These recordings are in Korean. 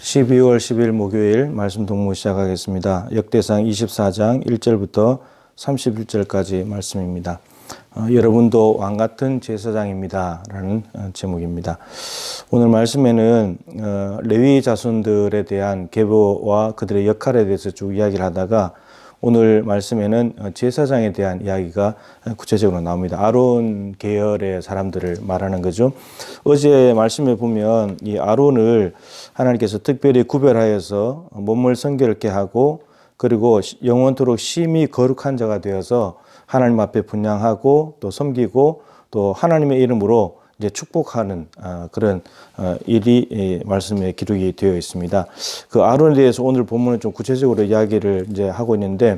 12월 10일 목요일 말씀 동무 시작하겠습니다. 역대상 24장 1절부터 31절까지 말씀입니다. 여러분도 왕같은 제사장입니다 라는 제목입니다. 오늘 말씀에는 레위 자손들에 대한 계보와 그들의 역할에 대해서 쭉 이야기를 하다가 오늘 말씀에는 제사장에 대한 이야기가 구체적으로 나옵니다. 아론 계열의 사람들을 말하는 거죠. 어제 말씀에 보면 이 아론을 하나님께서 특별히 구별하여서 몸을 성결케 하고 그리고 영원토록 심히 거룩한 자가 되어서 하나님 앞에 분향하고 또 섬기고 또 하나님의 이름으로 이제 축복하는 그런 일이 말씀에 기록이 되어 있습니다. 그 아론에 대해서 오늘 본문은 좀 구체적으로 이야기를 이제 하고 있는데,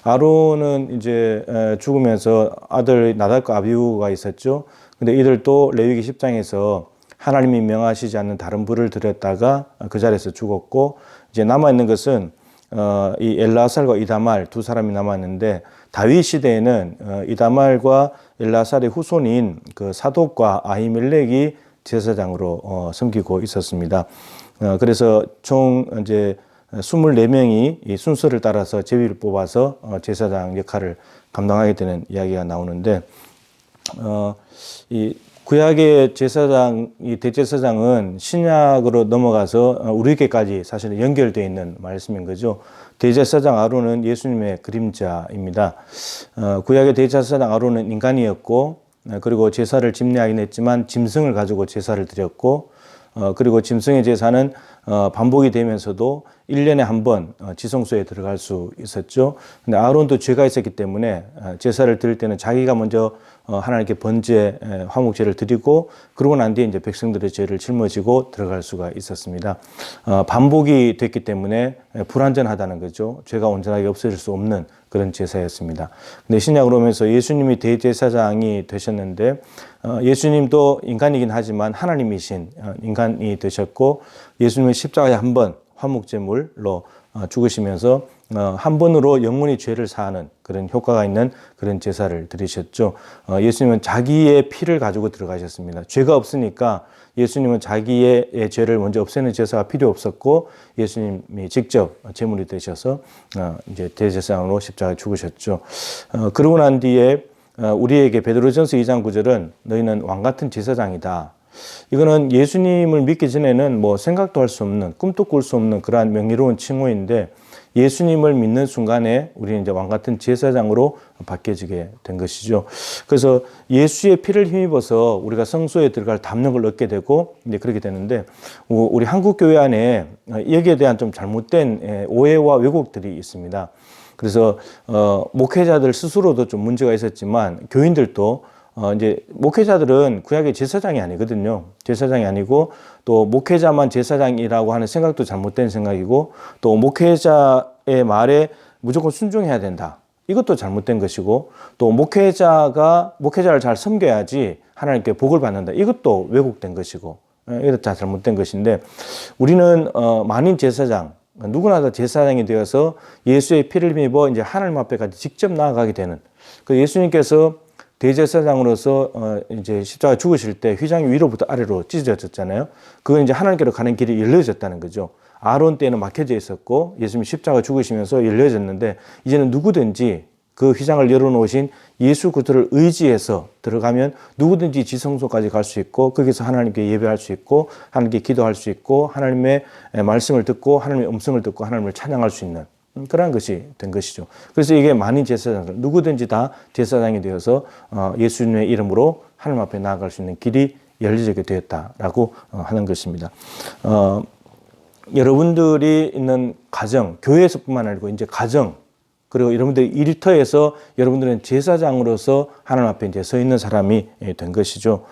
아론은 이제 죽으면서 아들 나답과 아비후가 있었죠. 근데 이들도 레위기 10장에서 하나님이 명하시지 않는 다른 불을 들였다가 그 자리에서 죽었고, 이제 남아 있는 것은 이 엘라살과 이다말 두 사람이 남았는데, 다윗 시대에는 이다말과 엘라살의 후손인 그 사독과 아히멜렉이 제사장으로 섬기고 있었습니다. 그래서 총 이제 24명이 이 순서를 따라서 제위를 뽑아서 제사장 역할을 감당하게 되는 이야기가 나오는데, 이 구약의 제사장, 이 대제사장은 신약으로 넘어가서 우리에게까지 사실은 연결되어 있는 말씀인 거죠. 대제사장 아론은 예수님의 그림자입니다. 구약의 대제사장 아론은 인간이었고, 그리고 제사를 집례하긴 했지만 짐승을 가지고 제사를 드렸고, 그리고 짐승의 제사는 반복이 되면서도 1년에 한 번 지성소에 들어갈 수 있었죠. 근데 아론도 죄가 있었기 때문에 제사를 드릴 때는 자기가 먼저 하나님께 번제, 화목제를 드리고 그러고 난 뒤에 이제 백성들의 죄를 짊어지고 들어갈 수가 있었습니다. 반복이 됐기 때문에 불완전하다는 거죠. 죄가 온전하게 없어질 수 없는 그런 제사였습니다. 근데 신약으로 오면서 예수님이 대제사장이 되셨는데, 예수님도 인간이긴 하지만 하나님이신 인간이 되셨고, 예수님은 십자가에 한 번 화목제물로 죽으시면서 한 번으로 영원히 죄를 사하는 그런 효과가 있는 그런 제사를 드리셨죠. 예수님은 자기의 피를 가지고 들어가셨습니다. 죄가 없으니까 예수님은 자기의 죄를 먼저 없애는 제사가 필요 없었고, 예수님이 직접 제물이 되셔서 이제 대제사장으로 십자가에 죽으셨죠. 그러고 난 뒤에 우리에게 베드로전서 2장 9절은 너희는 왕같은 제사장이다. 이거는 예수님을 믿기 전에는 뭐 생각도 할 수 없는, 꿈도 꿀 수 없는 그러한 명예로운 칭호인데, 예수님을 믿는 순간에 우리는 이제 왕같은 제사장으로 바뀌어지게 된 것이죠. 그래서 예수의 피를 힘입어서 우리가 성소에 들어갈 담력을 얻게 되고 이제 그렇게 되는데, 우리 한국 교회 안에 여기에 대한 좀 잘못된 오해와 왜곡들이 있습니다. 그래서 목회자들 스스로도 좀 문제가 있었지만 교인들도 이제 목회자들은 구약의 제사장이 아니거든요. 제사장이 아니고, 또 목회자만 제사장이라고 하는 생각도 잘못된 생각이고, 또 목회자의 말에 무조건 순종해야 된다. 이것도 잘못된 것이고, 또 목회자를 잘 섬겨야지 하나님께 복을 받는다. 이것도 왜곡된 것이고, 이것도 다 잘못된 것인데, 우리는 만인 제사장, 누구나 다 제사장이 되어서 예수의 피를 힘입어 이제 하나님 앞에까지 직접 나아가게 되는, 그 예수님께서 대제사장으로서 이제 십자가 죽으실 때 휘장이 위로부터 아래로 찢어졌잖아요. 그건 이제 하나님께로 가는 길이 열려졌다는 거죠. 아론 때는 막혀져 있었고 예수님이 십자가 죽으시면서 열려졌는데, 이제는 누구든지 그 휘장을 열어놓으신 예수 그리스도를 의지해서 들어가면 누구든지 지성소까지 갈 수 있고, 거기서 하나님께 예배할 수 있고 하나님께 기도할 수 있고 하나님의 말씀을 듣고 하나님의 음성을 듣고 하나님을 찬양할 수 있는 그런 것이 된 것이죠. 그래서 이게 만인 제사장, 누구든지 다 제사장이 되어서 예수님의 이름으로 하나님 앞에 나아갈 수 있는 길이 열리게 되었다라고 하는 것입니다. 여러분들이 있는 가정, 교회에서뿐만 아니고 이제 가정, 그리고 여러분들의 일터에서 여러분들은 제사장으로서 하나님 앞에 이제 서 있는 사람이 된 것이죠.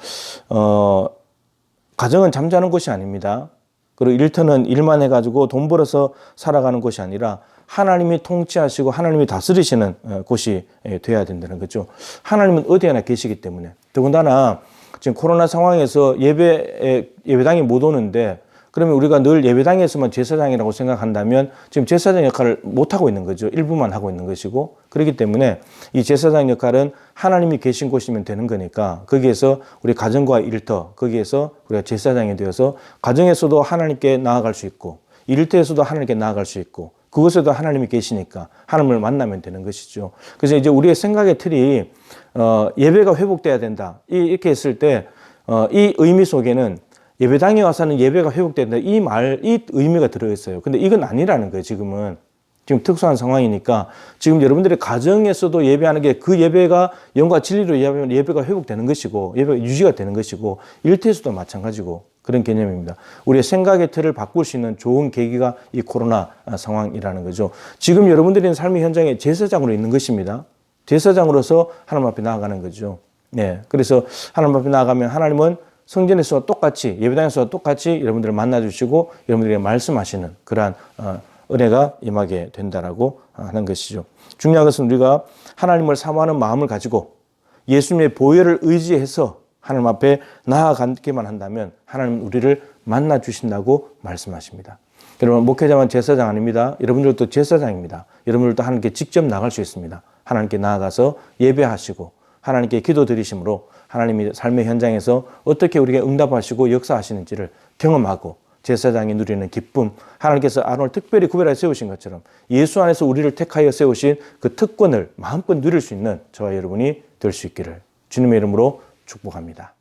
가정은 잠자는 곳이 아닙니다. 그리고 일터는 일만 해가지고 돈 벌어서 살아가는 곳이 아니라 하나님이 통치하시고 하나님이 다스리시는 곳이 돼야 된다는 거죠. 하나님은 어디에나 계시기 때문에. 더군다나 지금 코로나 상황에서 예배당에 못 오는데, 그러면 우리가 늘 예배당에서만 제사장이라고 생각한다면 지금 제사장 역할을 못하고 있는 거죠. 일부만 하고 있는 것이고, 그렇기 때문에 이 제사장 역할은 하나님이 계신 곳이면 되는 거니까, 거기에서 우리 가정과 일터, 거기에서 우리가 제사장이 되어서 가정에서도 하나님께 나아갈 수 있고, 일터에서도 하나님께 나아갈 수 있고 그곳에도 하나님이 계시니까 하나님을 만나면 되는 것이죠. 그래서 이제 우리의 생각의 틀이 예배가 회복돼야 된다. 이렇게 했을 때 이 의미 속에는 예배당에 와서는 예배가 회복된다. 이 의미가 들어있어요. 근데 이건 아니라는 거예요. 지금 특수한 상황이니까 지금 여러분들의 가정에서도 예배하는 게 그 예배가 영과 진리로 예배하면 예배가 회복되는 것이고 예배가 유지가 되는 것이고 일터에서도 마찬가지고 그런 개념입니다. 우리의 생각의 틀을 바꿀 수 있는 좋은 계기가 이 코로나 상황이라는 거죠. 지금 여러분들의 삶의 현장에 제사장으로 있는 것입니다. 제사장으로서 하나님 앞에 나아가는 거죠. 네, 그래서 하나님 앞에 나아가면 하나님은 성전에서 똑같이 예배당에서 똑같이 여러분들을 만나주시고 여러분들에게 말씀하시는 그러한 은혜가 임하게 된다라고 하는 것이죠. 중요한 것은 우리가 하나님을 사모하는 마음을 가지고 예수님의 보혈을 의지해서 하나님 앞에 나아가기만 한다면 하나님은 우리를 만나 주신다고 말씀하십니다. 여러분, 목회자만 제사장 아닙니다. 여러분들도 제사장입니다. 여러분들도 하나님께 직접 나갈 수 있습니다. 하나님께 나아가서 예배하시고 하나님께 기도 드리심으로 하나님이 삶의 현장에서 어떻게 우리에게 응답하시고 역사하시는지를 경험하고 제사장이 누리는 기쁨, 하나님께서 아론을 특별히 구별하여 세우신 것처럼 예수 안에서 우리를 택하여 세우신 그 특권을 마음껏 누릴 수 있는 저와 여러분이 될 수 있기를 주님의 이름으로 축복합니다.